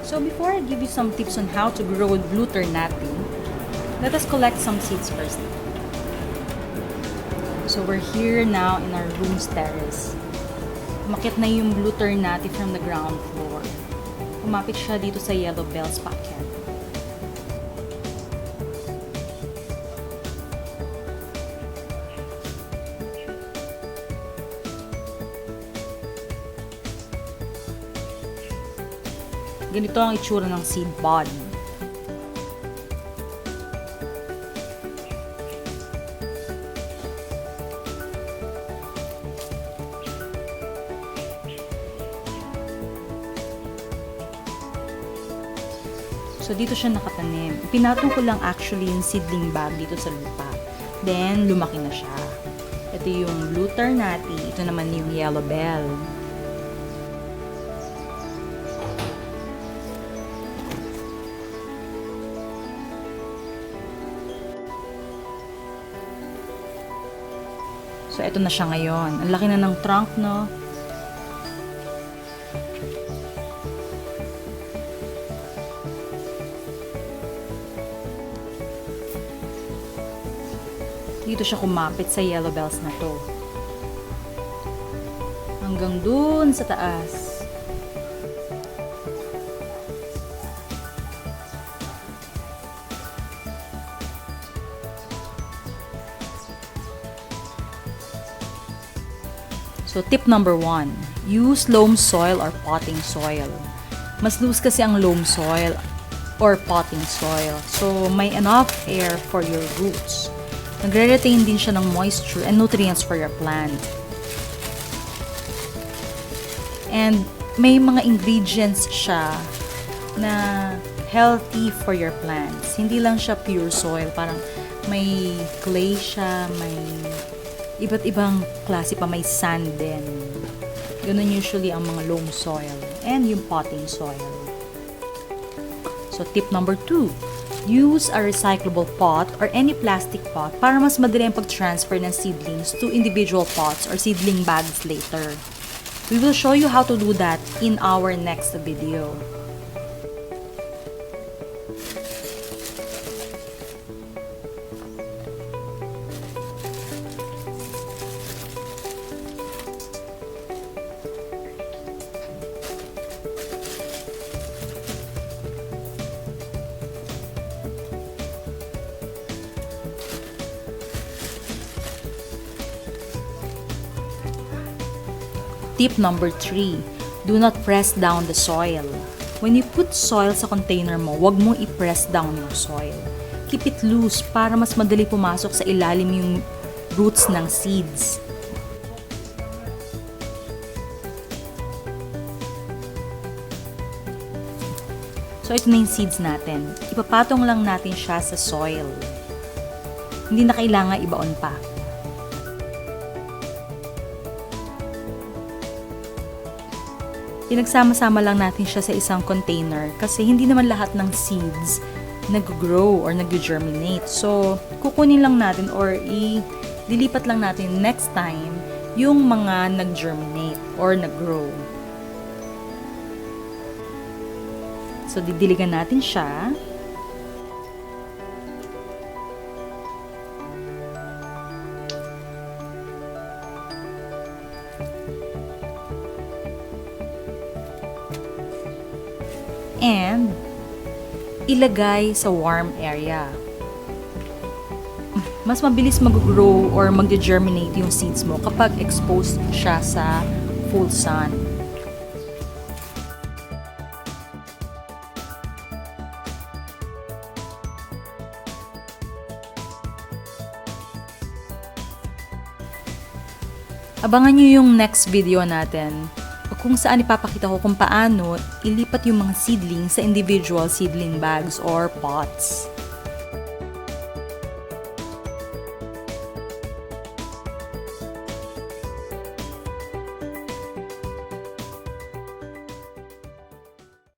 So before I give you some tips on how to grow blue ternate, let us collect some seeds first. So we're here now in our room's terrace. Umakyat na yung blue ternate from the ground floor. Umapit siya dito sa yellow bells packet. Ganito ang itsura ng seed pod. So, dito siya nakatanim. Pinatong ko lang actually yung seedling bag dito sa lupa. Then, lumaki na siya. Ito yung blue ternate. Ito naman yung yellow bell. So, ito na siya ngayon. Ang laki na ng trunk, no? Dito siya kumapit sa yellow bells na to. Hanggang dun sa taas. So, tip number 1. Use loam soil or potting soil. Mas loose kasi ang loam soil or potting soil. So, may enough air for your roots. Nagre-retain din siya ng moisture and nutrients for your plant. And may mga ingredients siya na healthy for your plants. Hindi lang siya pure soil. Parang may clay siya, may iba't ibang klase pa, may sand din. Ganun usually ang mga loam soil and yung potting soil. So, tip number 2. Use a recyclable pot or any plastic pot para mas madali ang pag-transfer ng seedlings to individual pots or seedling bags later. We will show you how to do that in our next video. Tip number 3, do not press down the soil. When you put soil sa container mo, wag mong i-press down yung soil. Keep it loose para mas madali pumasok sa ilalim yung roots ng seeds. So, ito na yung seeds natin. Ipapatong lang natin siya sa soil. Hindi na kailangan ibaon pa. Pinagsama-sama lang natin siya sa isang container kasi hindi naman lahat ng seeds nag-grow or nag-germinate. So, kukunin lang natin or dilipat lang natin next time yung mga nag-germinate or nag-grow. So, didiligan natin siya. And ilagay sa warm area. Mas mabilis mag-grow or mag-germinate yung seeds mo kapag exposed siya sa full sun. Abangan nyo yung next video natin kung saan ipapakita ko kung paano ilipat yung mga seedlings sa individual seedling bags or pots.